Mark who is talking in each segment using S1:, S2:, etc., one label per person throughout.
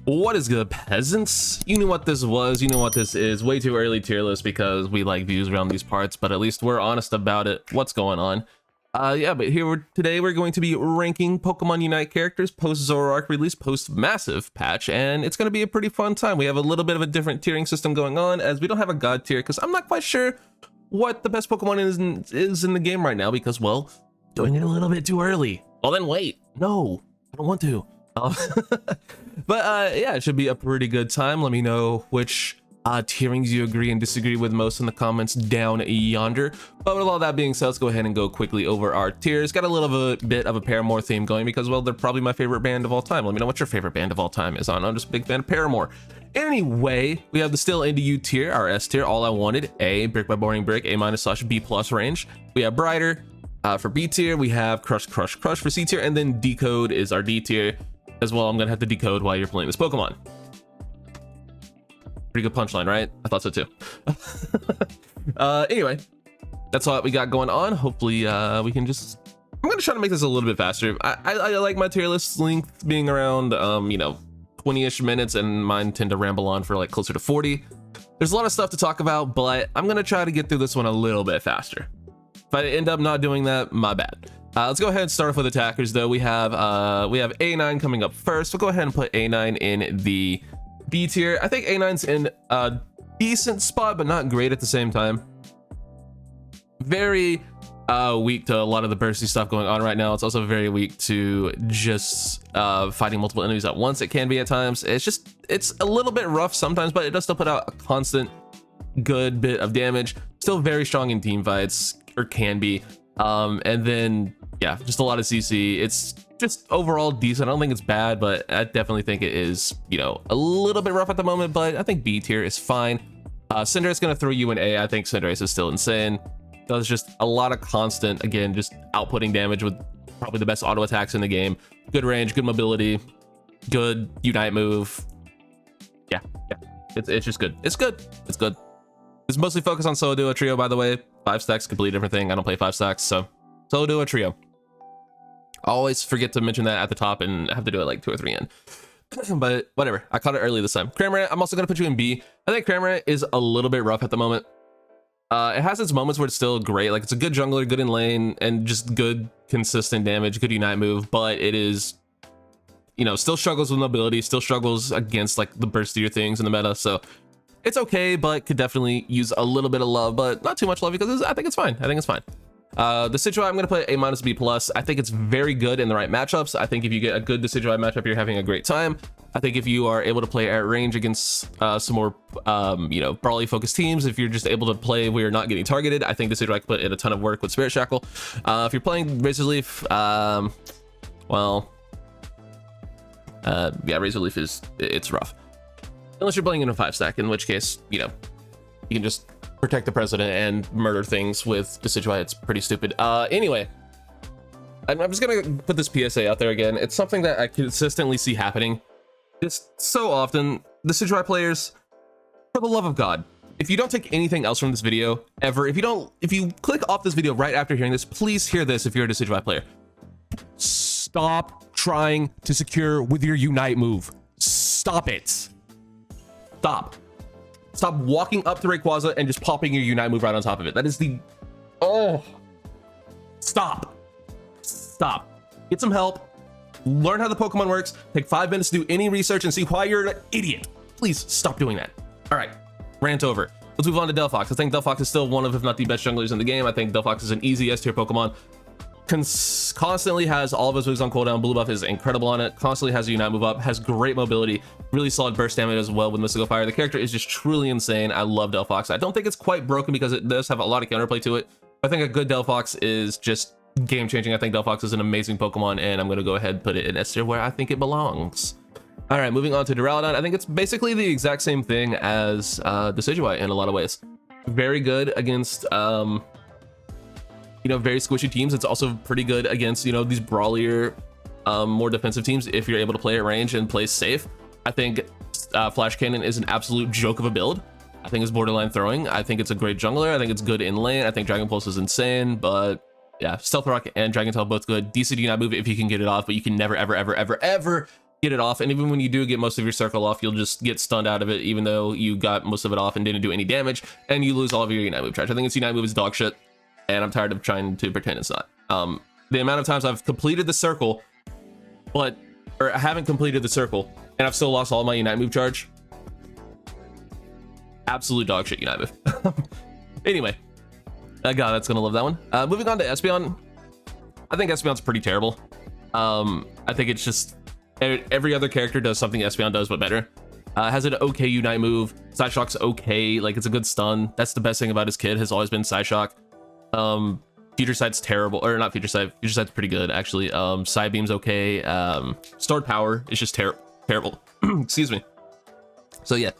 S1: What is good, peasants? You knew what this was, you know what this is. Way too early tier list because we like views around these parts, but at least we're honest about it. What's going on? Yeah, but today we're going to be ranking Pokemon Unite characters post Zoroark release, post massive patch, and it's going to be a pretty fun time. We have a little bit of a different tiering system going on, as we don't have a god tier because I'm not quite sure what the best Pokemon is in the game right now because, well, doing it a little bit too early. Well, then wait. No, I don't want to. But yeah, it should be a pretty good time. Let me know which tierings you agree and disagree with most in the comments down yonder. But with all that being said, let's go ahead and go quickly over our tiers. Got a little bit of a Paramore theme going because, well, they're probably my favorite band of all time. Let me know what your favorite band of all time is. I'm just a big fan of Paramore. Anyway, we have the Still Into You tier, our S tier, All I Wanted, A, Brick by Boring Brick, A-/B+ range. We have Brighter for B tier. We have Crush Crush Crush for C tier, and then Decode is our D tier. As well, I'm gonna have to decode while you're playing this Pokemon. Pretty good punchline, right? I thought so too. Anyway, that's all that we got going on. Hopefully, we can just... I'm gonna try to make this a little bit faster. I like my tier list length being around, you know, 20-ish minutes, and mine tend to ramble on for like closer to 40. There's a lot of stuff to talk about, but I'm gonna try to get through this one a little bit faster. If I end up not doing that, my bad. Let's go ahead and start off with attackers though. We have A9 coming up first. We'll go ahead and put A9 in the B tier. I think A9's in a decent spot, but not great at the same time. Very weak to a lot of the bursty stuff going on right now. It's also very weak to just fighting multiple enemies at once. It can be at times. It's a little bit rough sometimes, but it does still put out a constant good bit of damage. Still very strong in team fights, or can be. And then yeah, just a lot of CC. It's just overall decent. I don't think it's bad, but I definitely think it is, you know, a little bit rough at the moment, but I think B tier is fine. Cinderace gonna throw you in A. I think Cinderace is still insane. Does just a lot of constant, again, just outputting damage with probably the best auto attacks in the game. Good range, good mobility, good Unite move. Yeah, it's just good. It's good. It's mostly focused on Solo Duo Trio, by the way. 5 stacks, completely different thing. I don't play 5 stacks, so Solo Duo Trio. I always forget to mention that at the top and I have to do it like 2 or 3 in. But whatever, I caught it early this time. Cramorant, I'm also gonna put you in B. I think Cramorant is a little bit rough at the moment. It has its moments where it's still great. Like, it's a good jungler, good in lane, and just good consistent damage, good Unite move, but it is, you know, still struggles with mobility, still struggles against like the burstier things in the meta. So it's okay, but could definitely use a little bit of love, but not too much love because I think it's fine. The Decidueye, I'm going to put A-B+. I think it's very good in the right matchups. I think if you get a good Decidueye matchup, you're having a great time. I think if you are able to play at range against some more, you know, brawly focused teams, if you're just able to play where you're not getting targeted, I think Decidueye can put in a ton of work with Spirit Shackle. If you're playing Razor Leaf, well, yeah, Razor Leaf it's rough. Unless you're playing in a 5 stack, in which case, you know, you can just protect the president and murder things with Decidueye. It's pretty stupid. Anyway, I'm just gonna put this PSA out there again. It's something that I consistently see happening just so often. Decidueye players, for the love of God, if you don't take anything else from this video ever, if you click off this video right after hearing this, please hear this. If you're a Decidueye player, stop trying to secure with your Unite move. Stop it. Stop walking up to Rayquaza and just popping your Unite move right on top of it. That is the... Oh. Stop. Get some help. Learn how the Pokemon works. Take 5 minutes to do any research and see why you're an idiot. Please stop doing that. All right, rant over. Let's move on to Delphox. I think Delphox is still one of, if not the best junglers in the game. I think Delphox is an easy S tier Pokemon. Constantly has all of his moves on cooldown. Blue buff is incredible on it. Constantly has a Unite move up. Has great mobility. Really solid burst damage as well with Mystical Fire. The character is just truly insane. I love Delphox. I don't think it's quite broken because it does have a lot of counterplay to it. I think a good Delphox is just game changing. I think Delphox is an amazing Pokemon, and I'm going to go ahead and put it in S tier where I think it belongs. All right, moving on to Duraludon. I think it's basically the exact same thing as Decidueye in a lot of ways. Very good against you know, very squishy teams. It's also pretty good against, you know, these brawlier, more defensive teams if you're able to play at range and play safe. I think Flash Cannon is an absolute joke of a build. I think it's borderline throwing. I think it's a great jungler. I think it's good in lane. I think Dragon Pulse is insane, but yeah, Stealth Rock and Dragon Tail both good. Decent Unite move if you can get it off, but you can never, ever get it off, and even when you do get most of your circle off, you'll just get stunned out of it, even though you got most of it off and didn't do any damage, and you lose all of your Unite move charge. I think its Unite move is dog shit, and I'm tired of trying to pretend it's not. The amount of times I've completed the circle, or I haven't completed the circle, and I've still lost all my Unite move charge. Absolute dog shit Unite move. Anyway, God, that's gonna love that one. Moving on to Espeon. I think Espeon's pretty terrible. I think it's just every other character does something Espeon does, but better. Has an okay Unite move. Psyshock's okay, like it's a good stun. That's the best thing about his kid, has always been Psyshock. Future Sight's terrible, or not Future Sight. Future Sight's pretty good actually. Psybeam's okay. Stored Power is just terrible. Excuse me. So yeah,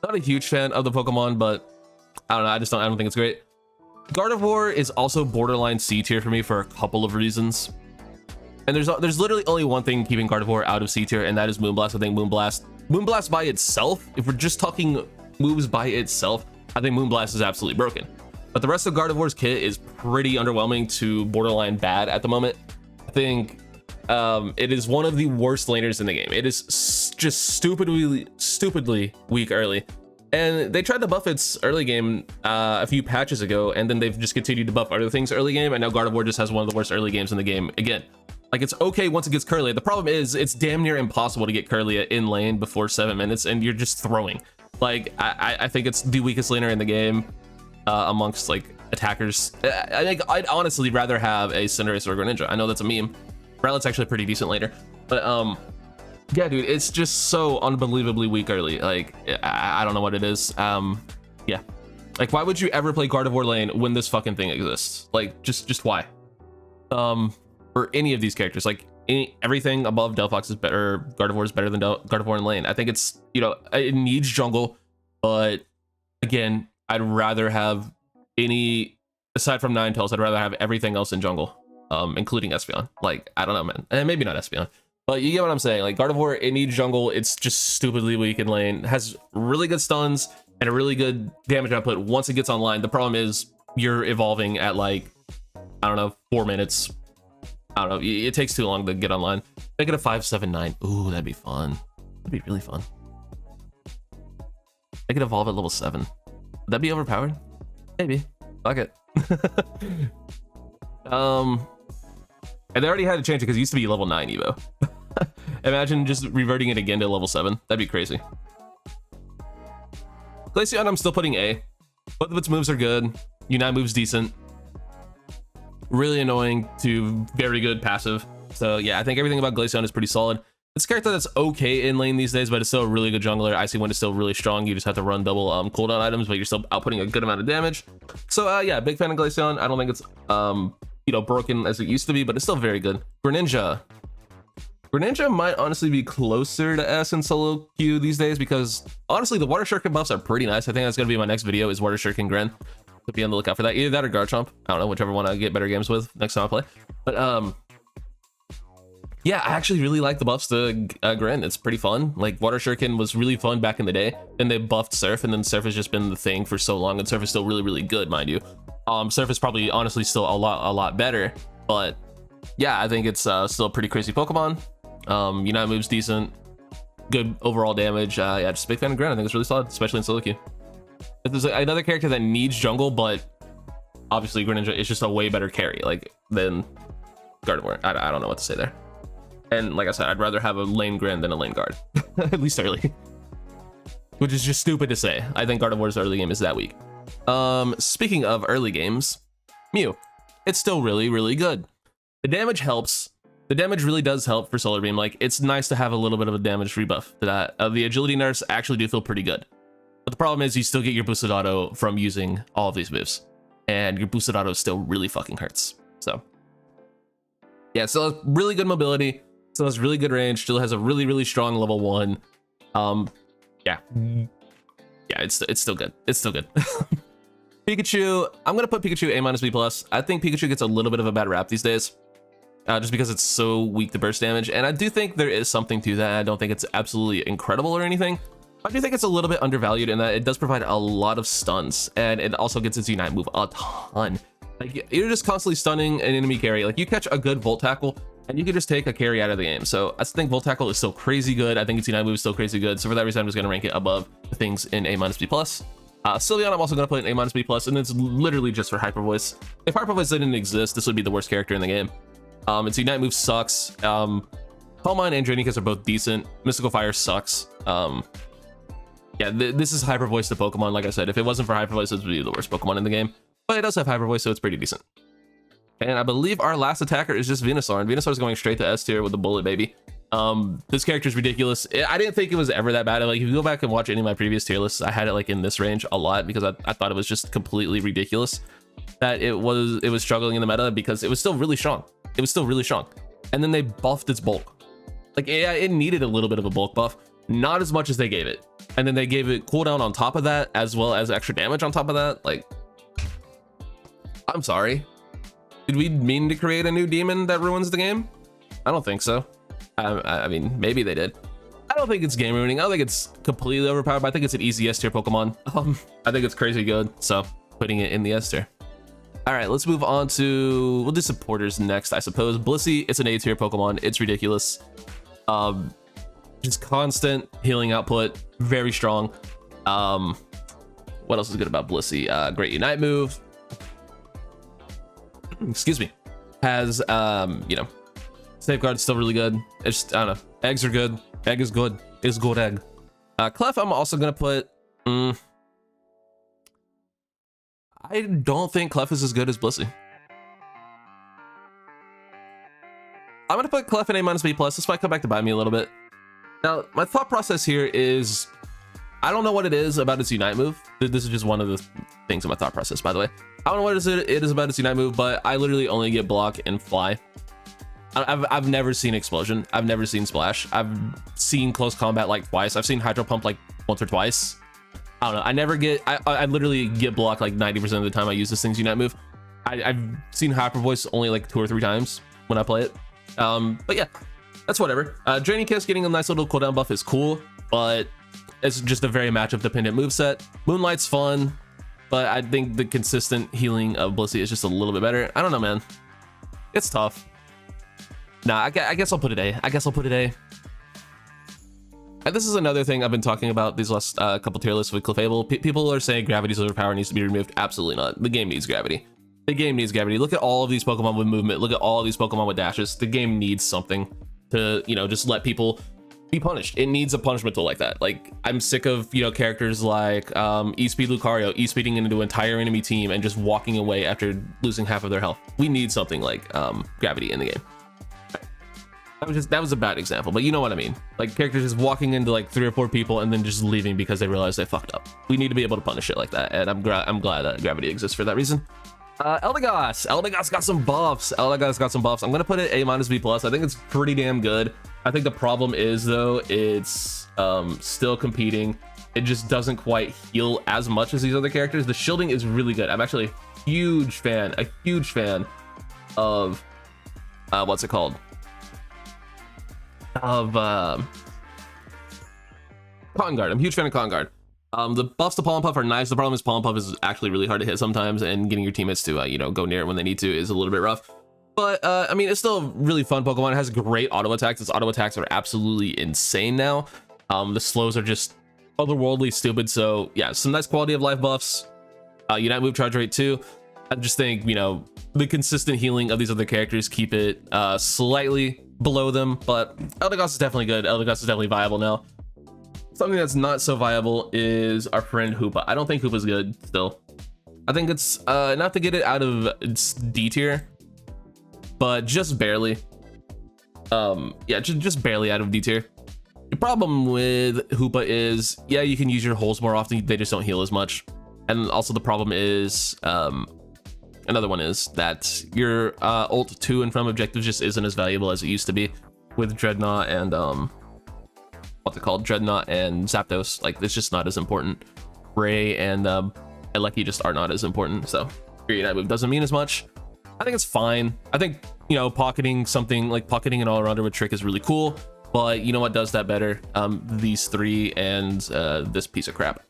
S1: not a huge fan of the Pokemon, but I don't know. I don't think it's great. Gardevoir is also borderline C tier for me for a couple of reasons. And there's literally only one thing keeping Gardevoir out of C tier, and that is Moonblast. I think Moonblast by itself, if we're just talking moves by itself, I think Moonblast is absolutely broken. But the rest of Gardevoir's kit is pretty underwhelming to borderline bad at the moment. I think it is one of the worst laners in the game. It is just stupidly weak early. And they tried to buff its early game a few patches ago, and then they've just continued to buff other things early game, and now Gardevoir just has one of the worst early games in the game again. Like, it's okay once it gets Kirlia. The problem is it's damn near impossible to get Kirlia in lane before 7 minutes, and you're just throwing. Like, I think it's the weakest laner in the game amongst, like, attackers. I think I'd honestly rather have a Cinderace or Greninja. I know that's a meme. Rowlet's actually a pretty decent laner. But, yeah, dude, it's just so unbelievably weak early. Like, I don't know what it is. Yeah. Like, why would you ever play Gardevoir lane when this fucking thing exists? Like, just why? For any of these characters, like everything above Delphox is better. Gardevoir is better than Gardevoir in lane. I think it's, you know, it needs jungle, but again, I'd rather have any, aside from Ninetales, I'd rather have everything else in jungle, including Espeon. Like, I don't know, man, and maybe not Espeon, but you get what I'm saying. Like, Gardevoir, it needs jungle. It's just stupidly weak in lane. It has really good stuns and a really good damage output once it gets online. The problem is you're evolving at, like, I don't know, 4 minutes. I don't know, it takes too long to get online. Make it a 579. Ooh, that'd be fun. That'd be really fun. I could evolve at level 7. Would that be overpowered? Maybe. Fuck it. And they already had to change it because it used to be level 9 Evo. Imagine just reverting it again to level 7. That'd be crazy. Glaceon, I'm still putting A. Both of its moves are good. Unite move's decent. Really annoying to very good passive. So yeah, I think everything about Glaceon is pretty solid. It's a character that's okay in lane these days, but it's still a really good jungler. Icy Wind is still really strong. You just have to run double cooldown items, but you're still outputting a good amount of damage. So yeah, big fan of Glaceon. I don't think it's you know, broken as it used to be, but it's still very good. Greninja might honestly be closer to S in solo queue these days, because honestly the water shuriken buffs are pretty nice. I think that's gonna be my next video, is water shuriken Gren. To be on the lookout for that. Either that or Garchomp. I don't know, whichever one I get better games with next time I play. But yeah, I actually really like the buffs to Gren. It's pretty fun. Like, Water Shuriken was really fun back in the day. Then they buffed Surf, and then Surf has just been the thing for so long, and Surf is still really, really good, mind you. Surf is probably honestly still a lot better. But yeah, I think it's still a pretty crazy Pokemon. Unite move's decent. Good overall damage. Yeah, just a big fan of Gren. I think it's really solid, especially in solo queue. If there's another character that needs jungle, but obviously Greninja is just a way better carry, like, than Gardevoir. I don't know what to say there. And like I said, I'd rather have a lane Gren than a lane guard, at least early. Which is just stupid to say. I think Gardevoir's early game is that weak. Speaking of early games, Mew. It's still really, really good. The damage helps. The damage really does help for Solar Beam. Like, it's nice to have a little bit of a damage rebuff to that. The agility nerfs actually do feel pretty good. But the problem is you still get your boosted auto from using all of these moves, and your boosted auto still really fucking hurts. So yeah, still has really good mobility, still has really good range, still has a really, really strong level 1. Yeah, it's still good. It's still good. Pikachu, I'm gonna put Pikachu A- B+. I think Pikachu gets a little bit of a bad rap these days, just because it's so weak to burst damage, and I do think there is something to that. I don't think it's absolutely incredible or anything. I do think it's a little bit undervalued in that it does provide a lot of stuns, and it also gets its Unite move a ton. Like, you're just constantly stunning an enemy carry. Like, you catch a good Volt Tackle, and you can just take a carry out of the game. So I think Volt Tackle is still crazy good. I think its Unite move is still crazy good. So for that reason, I'm just going to rank it above the things in A-B+. Sylveon, I'm also going to put in A-B+, and it's literally just for Hyper Voice. If Hyper Voice didn't exist, this would be the worst character in the game. Its Unite move sucks. Pokemon and Drainikas are both decent. Mystical Fire sucks. Yeah, this is Hyper Voice to Pokemon. Like I said, if it wasn't for Hyper Voice, this would be the worst Pokemon in the game. But it does have Hyper Voice, so it's pretty decent. And I believe our last attacker is just Venusaur, and Venusaur is going straight to S tier with the Bullet Baby. This character is ridiculous. I didn't think it was ever that bad. Like, if you go back and watch any of my previous tier lists, I had it like in this range a lot because I thought it was just completely ridiculous that it was struggling in the meta because it was still really strong. It was still really strong. And then they buffed its bulk. Like, yeah, it needed a little bit of a bulk buff, not as much as they gave it. And then they gave it cooldown on top of that, as well as extra damage on top of that. Like, I'm sorry. Did we mean to create a new demon that ruins the game? I don't think so. I mean, maybe they did. I don't think it's game ruining. I don't think it's completely overpowered, but I think it's an easy S tier Pokemon. I think it's crazy good, so putting it in the S tier. All right, let's move on to, we'll do supporters next, I suppose. Blissey, it's an A tier Pokemon. It's ridiculous. Just constant healing output, very strong. What else is good about Blissey? Great Unite move. Excuse me. Has you know, Safeguard's still really good. It's just, I don't know, eggs are good. Egg is good. Is good egg. Clef, I'm also gonna put I don't think Clef is as good as Blissey. I'm gonna put Clef in A-B+. This might come back to bite me a little bit. Now, my thought process here is, I don't know what it is about its Unite move. This is just one of the things in my thought process, by the way. I don't know what it is about its Unite move, but I literally only get Block and Fly. I've never seen Explosion. I've never seen Splash. I've seen Close Combat like twice. I've seen Hydro Pump like once or twice. I don't know. I never get, I literally get blocked like 90% of the time I use this thing's Unite move. I've seen Hyper Voice only like 2 or 3 times when I play it. But yeah, that's whatever. Drainikas getting a nice little cooldown buff is cool, but it's just a very matchup dependent moveset. Moonlight's fun, but I think the consistent healing of Blissey is just a little bit better. I don't know, man. It's tough. Nah, I guess I'll put it A. I guess I'll put it A. And this is another thing I've been talking about these last couple tier lists with Clefable. People are saying gravity's overpower needs to be removed. Absolutely not. The game needs gravity. The game needs gravity. Look at all of these Pokemon with movement. Look at all of these Pokemon with dashes. The game needs something to, you know, just let people be punished. It needs a punishment tool like that. Like, I'm sick of, you know, characters like E-Speed Lucario E-speeding into an entire enemy team and just walking away after losing half of their health. We need something like gravity in the game. That was a bad example, but you know what I mean. Like, characters just walking into like 3 or 4 people and then just leaving because they realize they fucked up. We need to be able to punish it like that, and I'm glad that gravity exists for that reason. Eldegoss got some buffs. Eldegoss got some buffs. I'm gonna put it A-B+. I think it's pretty damn good. I think the problem is, though, it's still competing. It just doesn't quite heal as much as these other characters. The shielding is really good. I'm actually a huge fan of what's it called? Of Cotton Guard. I'm a huge fan of Cotton Guard. The buffs to Pollen Puff are nice. The problem is Pollen Puff is actually really hard to hit sometimes, and getting your teammates to you know, go near it when they need to is a little bit rough. But I mean, it's still a really fun Pokemon. It has great auto attacks. Its auto attacks are absolutely insane now. The slows are just otherworldly stupid. So yeah, some nice quality of life buffs. Unite move charge rate too. I just think, you know, the consistent healing of these other characters keep it slightly below them, but Eldegoss is definitely good. Eldegoss is definitely viable now. Something that's not so viable is our friend Hoopa. I don't think Hoopa's good still. I think it's enough to get it out of its D tier, but just barely. Yeah, just barely out of D tier. The problem with Hoopa is, yeah, you can use your holes more often, they just don't heal as much. And also the problem is, another one is that your ult to and from objectives just isn't as valuable as it used to be with Dreadnought and what's it called? Dreadnought and Zapdos. Like, it's just not as important. Ray and Elecki just are not as important, so your Unite move doesn't mean as much. I think it's fine. I think, you know, pocketing something like pocketing an all-rounder with Trick is really cool, but you know what does that better? These 3 and this piece of crap.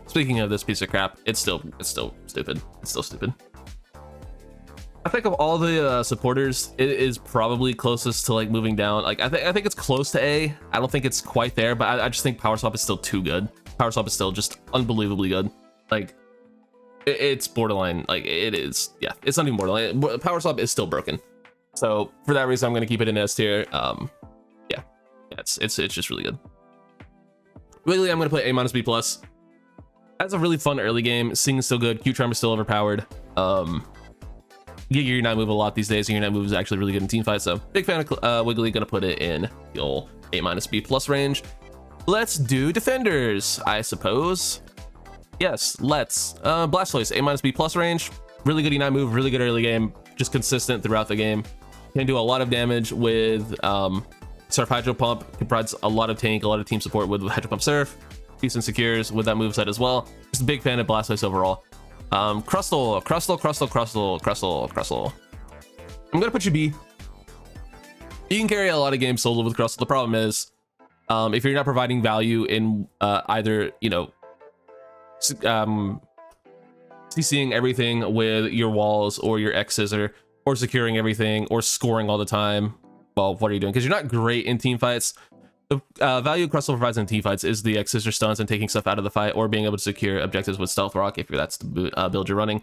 S1: Speaking of this piece of crap, it's still stupid. It's still stupid. I think of all the supporters, it is probably closest to like moving down. Like I think it's close to A. I don't think it's quite there, but I just think Power Swap is still too good. Power Swap is still just unbelievably good. Like it's borderline. Like it is. Yeah, it's not even borderline. Power Swap is still broken. So for that reason, I'm gonna keep it in S tier. Yeah, it's just really good. Wiggly, I'm gonna play A- B+. That's a really fun early game. Sing is still good. Q Charm is still overpowered. Get your Unite move a lot these days. Your Unite move is actually really good in team fights. So big fan of Wiggly. Gonna put it in the old A-B+ range. Let's do defenders, I suppose. Yes, let's. Blastoise, A-B+ range. Really good Unite move. Really good early game. Just consistent throughout the game. Can do a lot of damage with Surf Hydro Pump. Provides a lot of tank, a lot of team support with Hydro Pump Surf. Decent secures with that moveset as well. Just a big fan of Blastoise overall. Crustle. I'm gonna put you B. You can carry a lot of games solo with Crustle. The problem is, if you're not providing value in either, you know, CCing everything with your walls or your X Scissor, or securing everything, or scoring all the time, well, what are you doing? Because you're not great in team fights. The value Crustle provides in team fights is the X Scissor stunts and taking stuff out of the fight, or being able to secure objectives with Stealth Rock if that's the build you're running.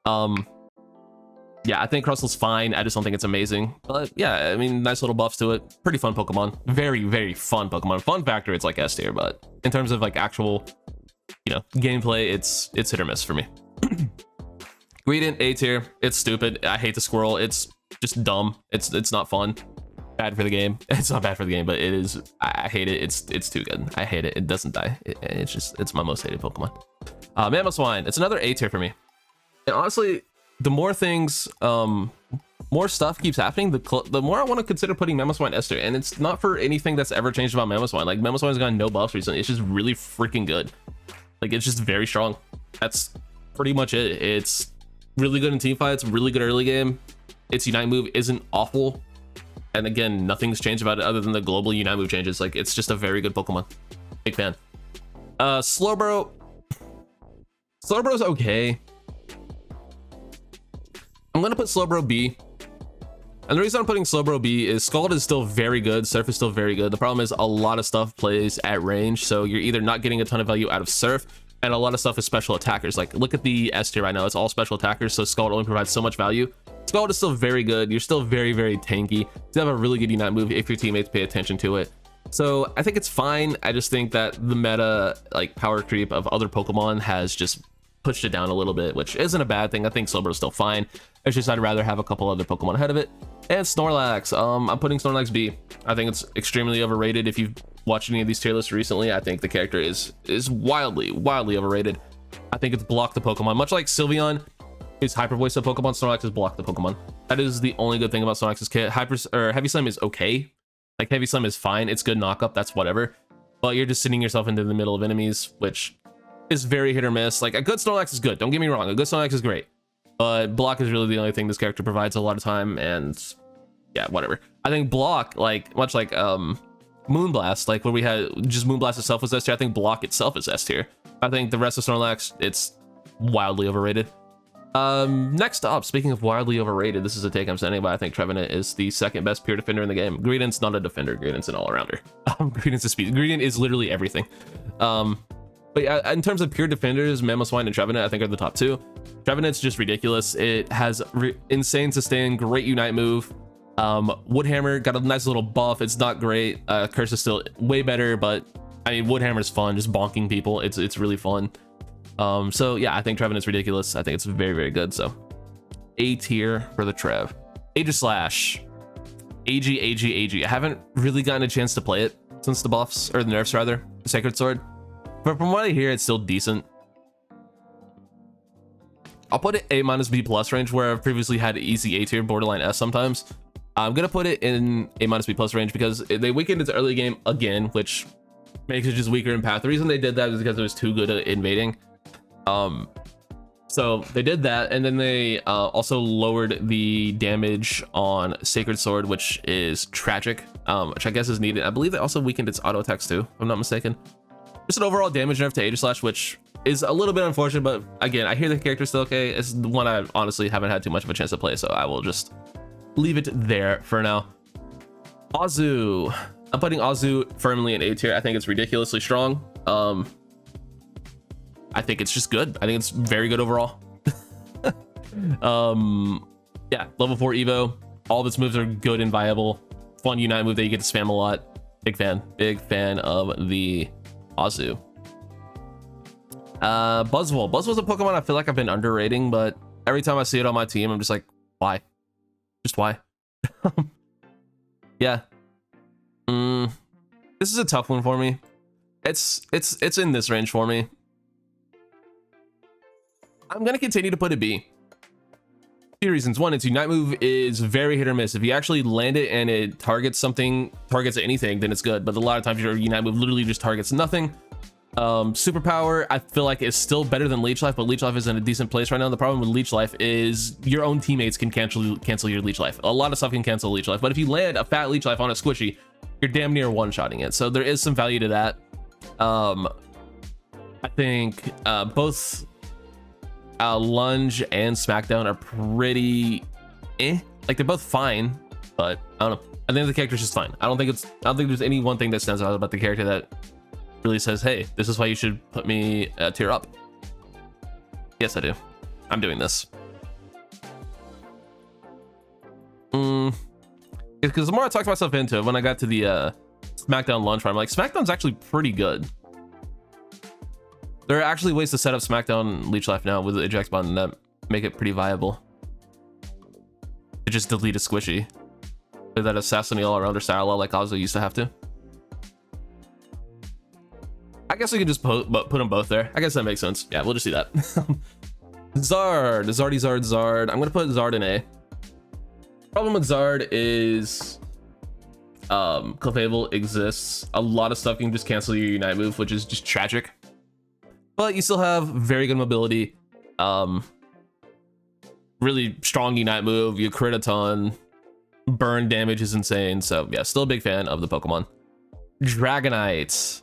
S1: Yeah, I think Crustle's fine. I just don't think it's amazing. But yeah, I mean, nice little buffs to it. Pretty fun Pokemon. Very, very fun Pokemon. Fun factor, it's like S tier, but in terms of like actual, you know, gameplay, it's hit or miss for me. Greedent, A tier. It's stupid. I hate the squirrel. It's just dumb. It's not fun. Bad for the game. It's not bad for the game, but it is. I hate it. It's too good. I hate it. It doesn't die. It's my most hated Pokemon. Mamoswine. It's another A tier for me. And honestly, the more things, more stuff keeps happening, the more I want to consider putting Mamoswine S tier. And it's not for anything that's ever changed about Mamoswine. Like Mamoswine's gotten no buffs recently. It's just really freaking good. Like it's just very strong. That's pretty much it. It's really good in team fights. Really good early game. Its Unite move isn't awful. And again, nothing's changed about it other than the global Unite move changes. Like it's just a very good Pokemon. Big fan. Slowbro. Slowbro's okay. I'm gonna put Slowbro B. And the reason I'm putting Slowbro B is Scald is still very good. Surf is still very good. The problem is a lot of stuff plays at range. So you're either not getting a ton of value out of Surf, and a lot of stuff is special attackers. Like look at the S tier right now. It's all special attackers. So Scald only provides so much value. Scald is still very good. You're still very, very tanky. You have a really good Unite move if your teammates pay attention to it. So I think it's fine. I just think that the meta like power creep of other Pokemon has just pushed it down a little bit, which isn't a bad thing. I think Slowbro's still fine. It's just I'd rather have a couple other Pokemon ahead of it. And Snorlax. I'm putting Snorlax B. I think it's extremely overrated. If you've watched any of these tier lists recently, I think the character is wildly overrated. I think it's blocked the Pokemon, much like Sylveon is hyper voice of Pokemon. Snorlax has blocked the Pokemon. That is the only good thing about Snorlax's kit. Heavy Slam is okay. Like Heavy Slam is fine. It's good knockup. That's whatever. But you're just sitting yourself into the middle of enemies, which is very hit or miss. Like a good Snorlax is good. Don't get me wrong. A good Snorlax is great. But block is really the only thing this character provides a lot of time. And yeah, whatever. I think block, like much like Moonblast, like where we had just Moonblast itself was S tier. I think block itself is S tier. I think the rest of Snorlax, it's wildly overrated. Next up, speaking of wildly overrated, this is a take I'm sending, but I think Trevenant is the second best pure defender in the game. Greedent's not a defender. Greedent's an all-arounder. Greedent's a speed. Greedent is literally everything. But yeah, in terms of pure defenders, Mamoswine and Trevenant I think are the top two. Trevenant's just ridiculous. It has insane sustain, great Unite move. Woodhammer got a nice little buff. It's not great. Curse is still way better, but I mean Woodhammer's fun, just bonking people. It's really fun. So yeah, I think Trevenant's ridiculous. I think it's very, very good. So A tier for the Trev. Aegislash. AG. I haven't really gotten a chance to play it since the buffs, or the nerfs rather, the Sacred Sword. But from what I hear, it's still decent. I'll put it A-B+ range, where I've previously had easy A tier, borderline S sometimes. I'm gonna put it in A-B+ range because they weakened its early game again, which makes it just weaker in path. The reason they did that is because it was too good at invading. So they did that, and then they also lowered the damage on Sacred Sword, which is tragic, which I guess is needed. I believe they also weakened its auto attacks too, if I'm not mistaken. Just an overall damage nerf to Aegislash, which is a little bit unfortunate, but again, I hear the character's still okay. It's the one I honestly haven't had too much of a chance to play, so I will just leave it there for now. Azu. I'm putting Azu firmly in A tier. I think it's ridiculously strong. I think it's just good. I think it's very good overall. Yeah, level 4 Evo. All of its moves are good and viable. Fun Unite move that you get to spam a lot. Big fan of the Azu. Buzzwole. Buzzwole's a Pokemon I feel like I've been underrating, but every time I see it on my team, I'm just like, why? Just why? Yeah. This is a tough one for me. It's in this range for me. I'm gonna continue to put a B. Few reasons. One, its Unite move is very hit or miss. If you actually land it and it targets anything, then it's good. But a lot of times your Unite move literally just targets nothing. Superpower, I feel like is still better than Leech Life, but Leech Life is in a decent place right now. The problem with Leech Life is your own teammates can cancel your Leech Life. A lot of stuff can cancel Leech Life, but if you land a fat Leech Life on a squishy, you're damn near one-shotting it. So there is some value to that. I think both Lunge and Smackdown are pretty like they're both fine, but I don't know. I think the character's just fine. I don't think there's any one thing that stands out about the character that really says, hey, this is why you should put me a tier up. Yes, I do. I'm doing this. Because the more I talked myself into it, when I got to the Smackdown launch farm, like Smackdown's actually pretty good. There are actually ways to set up Smackdown Leech Life now with the eject button that make it pretty viable. To just delete a squishy. Or that assassinate all around or style like Azu used to have to. I guess we can just put them both there. I guess that makes sense. Yeah, we'll just do that. Zard. I'm gonna put Zard in A. Problem with Zard is Clefable exists. A lot of stuff can just cancel your Unite move, which is just tragic. But you still have very good mobility. Really strong Unite move. You crit a ton. Burn damage is insane. So yeah, still a big fan of the Pokemon. Dragonite.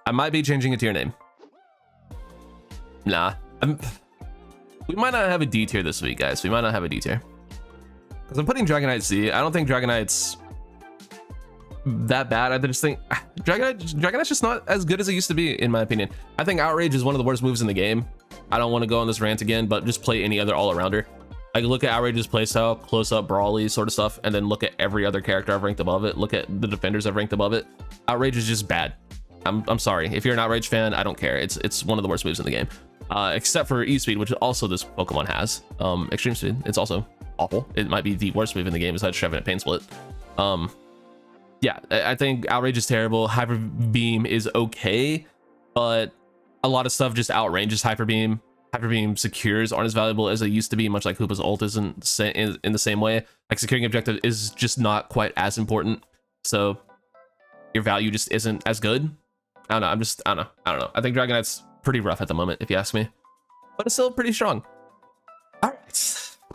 S1: I might be changing it to your name. Nah. We might not have a D tier this week, guys. We might not have a D tier. Because I'm putting Dragonite C. I don't think Dragonite's that bad. I just think Dragonite's just not as good as it used to be, in my opinion. I think Outrage is one of the worst moves in the game. I don't want to go on this rant again, but just play any other all-arounder. Like, look at Outrage's playstyle, close-up, brawly sort of stuff, and then look at every other character I've ranked above it. Look at the defenders I've ranked above it. Outrage is just bad. I'm sorry. If you're an Outrage fan, I don't care. It's one of the worst moves in the game. Except for E-Speed, which also this Pokemon has. Extreme Speed, it's also awful. It might be the worst move in the game besides Shrevin at Pain Split. Yeah, I think Outrage is terrible. Hyper Beam is okay, but a lot of stuff just outranges Hyper Beam. Hyper Beam secures aren't as valuable as they used to be, much like Hoopa's ult isn't in the same way. Like, securing objective is just not quite as important, so your value just isn't as good. I don't know. I don't know. I think Dragonite's pretty rough at the moment, if you ask me, but it's still pretty strong. All right,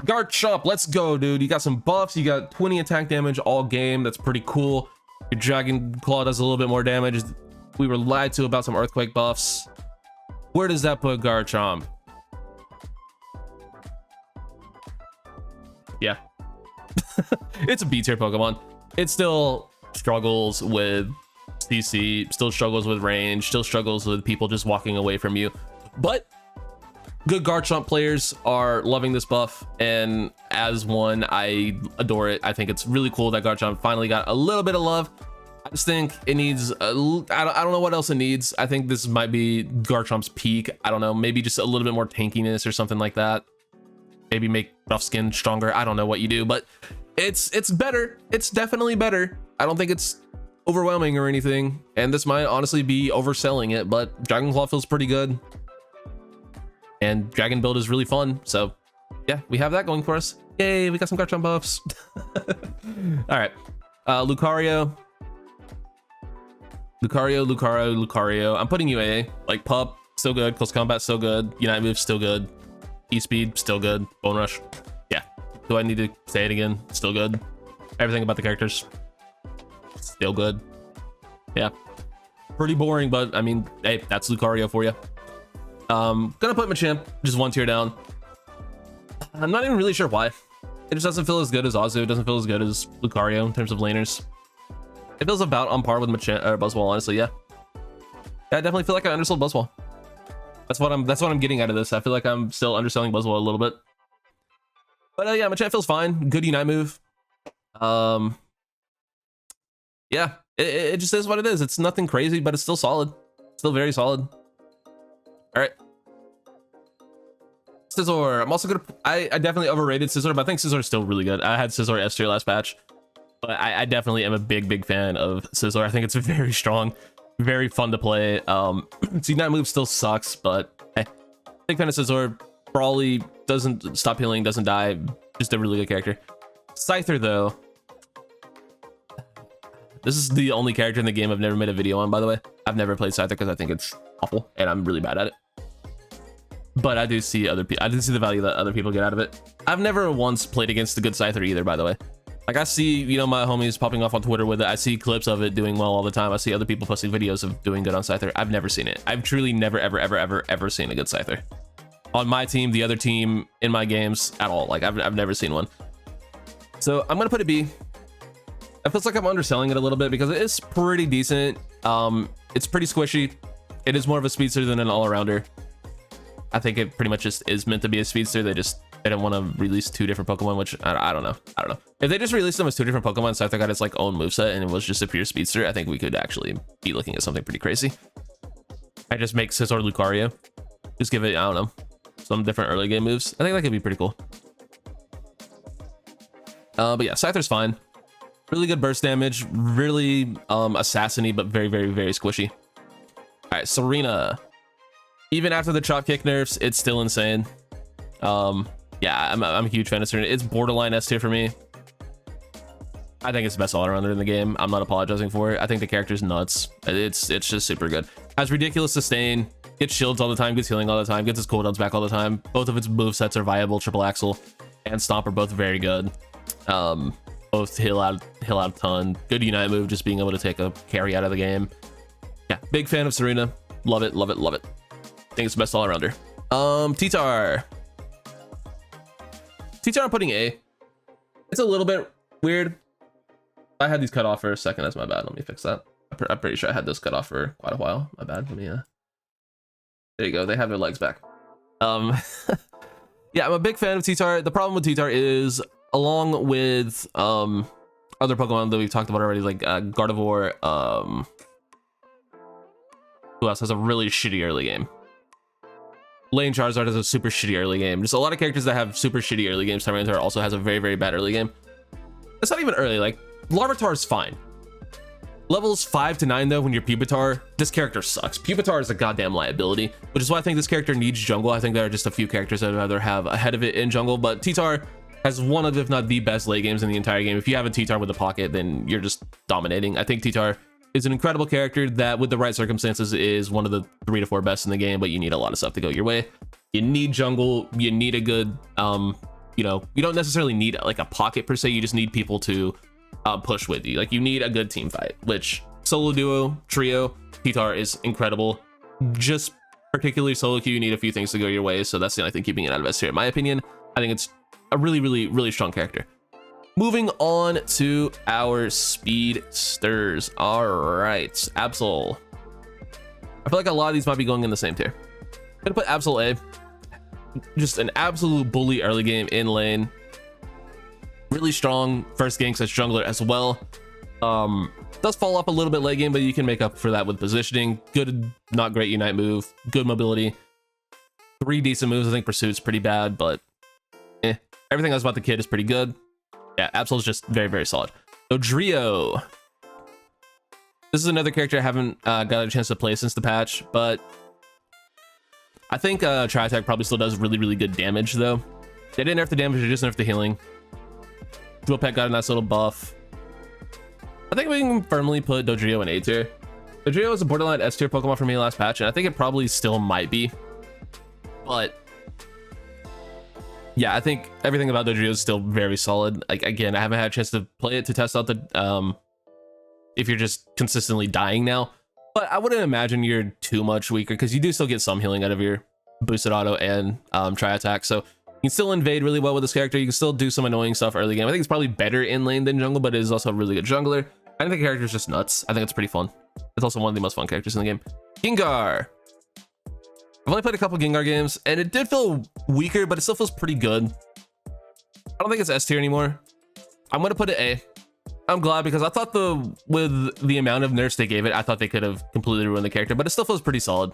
S1: Garchomp, let's go, dude. You got some buffs. You got 20 attack damage all game. That's pretty cool. Your Dragon Claw does a little bit more damage. We were lied to about some Earthquake buffs. Where does that put Garchomp? Yeah. It's a B tier Pokemon. It still struggles with CC, still struggles with range, still struggles with people just walking away from you. But good Garchomp players are loving this buff, and as one, I adore it. I think it's really cool that Garchomp finally got a little bit of love. I just think it needs I don't know what else it needs. I think this might be Garchomp's peak. I don't know, maybe just a little bit more tankiness or something like that. Maybe make rough skin stronger. I don't know what you do, but it's better. It's definitely better. I don't think it's overwhelming or anything, and this might honestly be overselling it, but Dragon Claw feels pretty good. And Dragon Build is really fun, so yeah, we have that going for us. Yay, we got some Garchomp buffs. All right, Lucario. I'm putting you A. Like, Pup, still good. Close Combat, still good. Unite Move, still good. E-Speed, still good. Bone Rush, yeah. Do I need to say it again? Still good. Everything about the characters, still good. Yeah. pretty boring, but I mean, hey, that's Lucario for you. Gonna put Machamp just 1 tier down. I'm not even really sure why. It just doesn't feel as good as Azu. It doesn't feel as good as Lucario in terms of laners. It feels about on par with Machamp or Buzzwole, honestly. Yeah, I definitely feel like I undersold Buzzwole. That's what I'm getting out of this. I feel like I'm still underselling Buzzwole a little bit. But yeah, Machamp feels fine. Good Unite move. Yeah, it just is what it is. It's nothing crazy, but it's still solid. Still very solid. All right. Scizor. I'm also gonna. I definitely overrated Scizor, but I think Scizor is still really good. I had Scizor S tier last patch, but I definitely am a big fan of Scizor. I think it's very strong, very fun to play. Its Unite move still sucks, but hey, big fan of Scizor. Brawly doesn't stop healing, doesn't die. Just a really good character. Scyther though. This is the only character in the game I've never made a video on, by the way. I've never played Scyther because I think it's awful and I'm really bad at it. But I do see the value that other people get out of it. I've never once played against a good Scyther either, by the way. Like I see, you know, my homies popping off on Twitter with it. I see clips of it doing well all the time. I see other people posting videos of doing good on Scyther. I've never seen it. I've truly never, ever seen a good Scyther. On my team, the other team, in my games, at all. Like I've never seen one. So I'm gonna put a B. It feels like I'm underselling it a little bit because it is pretty decent. It's pretty squishy. It is more of a speedster than an all-arounder. I think it pretty much just is meant to be a speedster. They didn't want to release 2 different Pokemon, which I don't know. If they just released them as 2 different Pokemon, Scyther got its like own moveset and it was just a pure speedster, I think we could actually be looking at something pretty crazy. I just make Scizor Lucario. Just give it, I don't know, some different early game moves. I think that could be pretty cool. But yeah, Scyther's fine. Really good burst damage, really assassin-y, but very squishy. All right, Serena. Even after the chop kick nerfs, it's still insane. Yeah, I'm a huge fan of Serena. It's borderline S tier for me. I think it's the best all-arounder in the game. I'm not apologizing for it. I think the character's nuts. It's just super good. Has ridiculous sustain, gets shields all the time, gets healing all the time, gets his cooldowns back all the time. Both of its movesets are viable. Triple Axel and Stomp are both very good. Both heal out a ton. Good Unite move, just being able to take a carry out of the game. Yeah, big fan of Serena. Love it. Think it's the best all-arounder. T-Tar. T-Tar I'm putting A. It's a little bit weird. I had these cut off for a second. That's my bad. Let me fix that. I'm pretty sure I had those cut off for quite a while. My bad. Let me, there you go. They have their legs back. Yeah, I'm a big fan of T-Tar. The problem with T-Tar is, along with other Pokemon that we've talked about already, like Gardevoir, who else has a really shitty early game? Lane Charizard has a super shitty early game. Just a lot of characters that have super shitty early games. Tyranitar also has a very bad early game. It's not even early. Like Larvitar is fine. Levels 5 to 9 though, when you're Pupitar, this character sucks. Pupitar is a goddamn liability, which is why I think this character needs jungle. I think there are just a few characters that I'd rather have ahead of it in jungle, but T-Tar has one of, if not the best late games in the entire game. If you have a T-Tar with a pocket, then you're just dominating. I think T-Tar is an incredible character that, with the right circumstances, is one of the 3 to 4 best in the game, but you need a lot of stuff to go your way. You need jungle, you need a good, you know, you don't necessarily need like a pocket per se, you just need people to push with you. Like you need a good team fight, which solo, duo, trio, T-Tar is incredible. Just particularly solo queue, you need a few things to go your way, so that's the only thing keeping it out of S tier, in my opinion. I think it's a really strong character. Moving on to our speedsters. All right, Absol. I feel like a lot of these might be going in the same tier. I'm gonna put Absol A. Just an absolute bully early game in lane. Really strong first gank as jungler as well. Does fall off a little bit late game, but you can make up for that with positioning. Good, not great Unite move. Good mobility. 3 decent moves. I think Pursuit's pretty bad, but everything else about the kid is pretty good. Yeah, Absol's just very solid. So Drio. This is another character I haven't got a chance to play since the patch, but I think Tri-Attack probably still does really good damage though. They didn't nerf the damage, they just nerfed the healing. Dual Pet got a nice little buff. I think we can firmly put Dodrio in A tier. Dodrio was a borderline S tier Pokemon for me last patch, and I think it probably still might be. But yeah, I think everything about Dodrio is still very solid. Like again, I haven't had a chance to play it to test out the if you're just consistently dying now. but I wouldn't imagine you're too much weaker because you do still get some healing out of your boosted auto and tri attack. So you can still invade really well with this character. You can still do some annoying stuff early game. I think it's probably better in lane than jungle, but it is also a really good jungler. I think the character is just nuts. I think it's pretty fun. It's also one of the most fun characters in the game. Gengar. I've only played a couple Gengar games, and it did feel weaker, but it still feels pretty good. I don't think it's S tier anymore. I'm gonna put it A. I'm glad because I thought with the amount of nerfs they gave it, I thought they could have completely ruined the character, but it still feels pretty solid.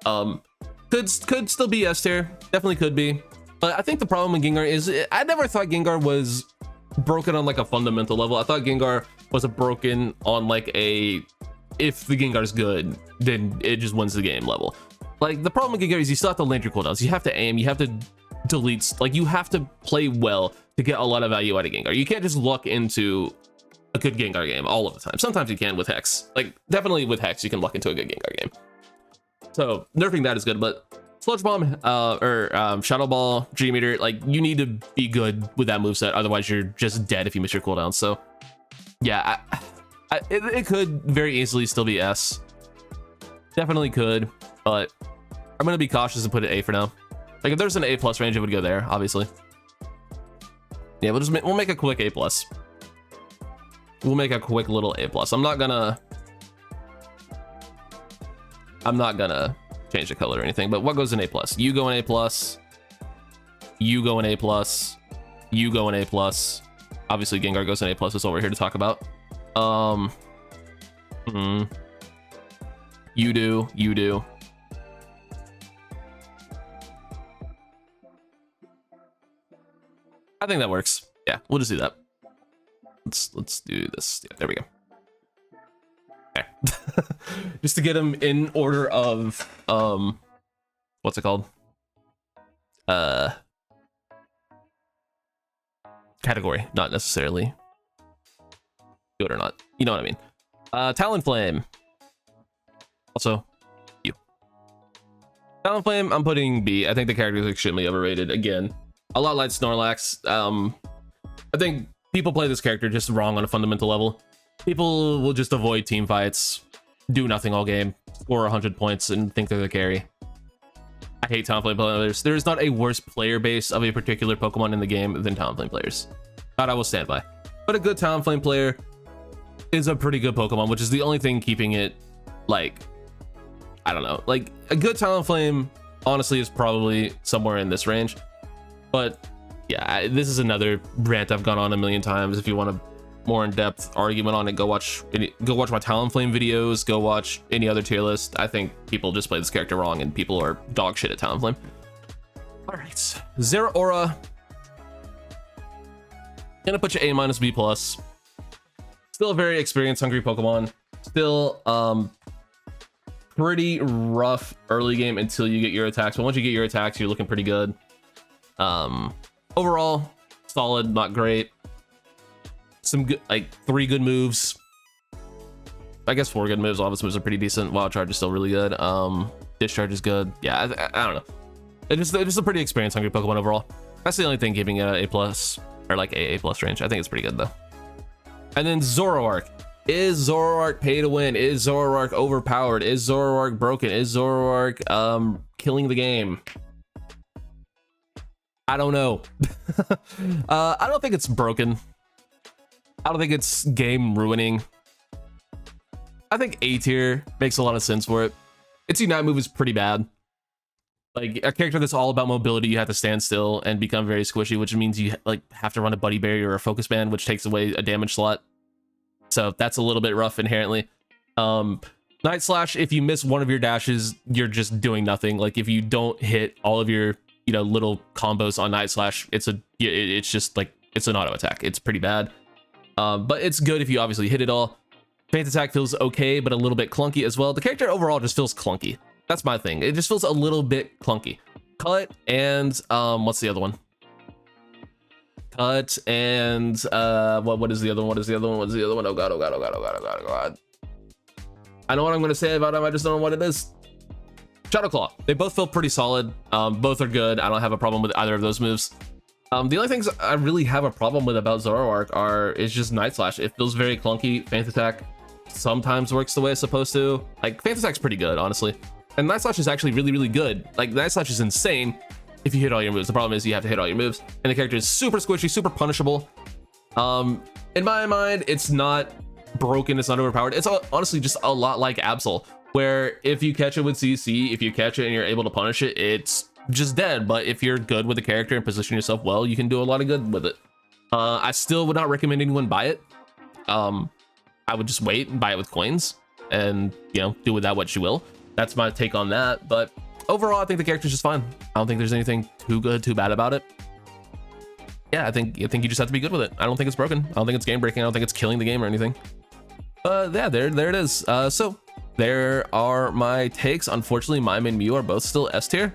S1: Could still be S tier, definitely could be. But I think the problem with Gengar is I never thought Gengar was broken on like a fundamental level. I thought Gengar was a broken on like a if the Gengar's good, then it just wins the game level. Like the problem with Gengar is you still have to land your cooldowns. You have to aim, you have to delete, like you have to play well to get a lot of value out of Gengar. You can't just luck into a good Gengar game all of the time. Sometimes you can with Hex. Like definitely with Hex, you can luck into a good Gengar game. So nerfing that is good, but Sludge Bomb or Shadow Ball, G-Meter, like you need to be good with that moveset. Otherwise you're just dead if you miss your cooldown. So yeah, it could very easily still be S. Definitely could, but I'm gonna be cautious and put it A for now. Like if there's an A+ range, it would go there, obviously. Yeah, we'll make a quick A+. We'll make a quick little A+. I'm not gonna change the color or anything, but what goes in A+? You go in A+, you go in A+, you go in A+. Obviously Gengar goes in A+, that's what we're here to talk about. You do. I think that works. Yeah, we'll just do that. Let's do this. Yeah, there we go. Okay. Just to get them in order of what's it called? Category, not necessarily good or not. You know what I mean. Talonflame. Also, you. Talonflame, I'm putting B. I think the character is extremely overrated. Again, a lot like Snorlax. I think people play this character just wrong on a fundamental level. People will just avoid team fights, do nothing all game, score 100 points, and think they're the carry. I hate Talonflame players. There is not a worse player base of a particular Pokemon in the game than Talonflame players. That I will stand by. But a good Talonflame player is a pretty good Pokemon, which is the only thing keeping it, like, I don't know. Like, a good Talonflame, honestly, is probably somewhere in this range. But, yeah, this is another rant I've gone on a million times. If you want a more in-depth argument on it, go watch my Talonflame videos, go watch any other tier list. I think people just play this character wrong, and people are dog shit at Talonflame. All right, Zeraora. Gonna put you A- B+. Still a very experience hungry Pokemon. Still pretty rough early game until you get your attacks, but once you get your attacks, you're looking pretty good. Overall, solid, not great. Some good, like 3 good moves. I guess 4 good moves. All of its moves are pretty decent. Wild Charge is still really good. Discharge is good. Yeah, I don't know. It's just a pretty experience hungry Pokemon overall. That's the only thing giving it a A+ or like A+ range. I think it's pretty good though. And then Zoroark. Is Zoroark pay to win? Is Zoroark overpowered? Is Zoroark broken? Is Zoroark killing the game? I don't know. I don't think it's broken. I don't think it's game ruining. I think A tier makes a lot of sense for it. Its Unite move is pretty bad. Like a character that's all about mobility, you have to stand still and become very squishy, which means you like have to run a buddy barrier or a focus band, which takes away a damage slot. So that's a little bit rough inherently. Night Slash, if you miss one of your dashes, you're just doing nothing. Like if you don't hit all of your, you know, little combos on Night Slash, it's just like, it's an auto attack. It's pretty bad. But it's good if you obviously hit it all. Feint Attack feels okay, but a little bit clunky as well. The character overall just feels clunky. That's my thing. It just feels a little bit clunky. Cut and what's the other one? Cut and what is the other one? What is the other one? What is the other one? Oh god, oh god, oh god, oh god, oh god, oh god. I know what I'm gonna say about them, I just don't know what it is. Shadow Claw. They both feel pretty solid. Both are good. I don't have a problem with either of those moves. The only things I really have a problem with about Zoroark is just Night Slash. It feels very clunky. Feint Attack sometimes works the way it's supposed to. Like, Phantom Attack's pretty good, honestly. And Night Slash is actually really, really good. Like, Night Slash is insane if you hit all your moves. The problem is you have to hit all your moves. And the character is super squishy, super punishable. In my mind, it's not broken, it's not overpowered. It's honestly just a lot like Absol, where if you catch it with CC, if you catch it and you're able to punish it, it's just dead. But if you're good with the character and position yourself well, you can do a lot of good with it. I still would not recommend anyone buy it. I would just wait and buy it with coins and, you know, do with that what you will. That's my take on that. But overall, I think the character's just fine. I don't think there's anything too good, too bad about it. Yeah, I think you just have to be good with it. I don't think it's broken. I don't think it's game breaking. I don't think it's killing the game or anything. Yeah, there it is. So there are my takes. Unfortunately, Mime and Mew are both still S tier.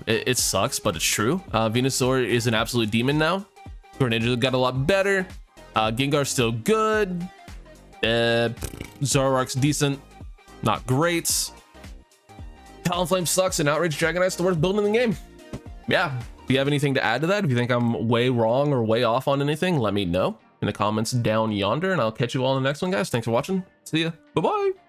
S1: It sucks, but it's true. Venusaur is an absolute demon now. Greninja got a lot better. Gengar's still good. Zoroark's decent, not great. Talonflame sucks, and Outrage Dragonite's the worst build in the game. Yeah, if you have anything to add to that, if you think I'm way wrong or way off on anything, let me know in the comments down yonder, and I'll catch you all in the next one, guys. Thanks for watching. See ya. Bye-bye.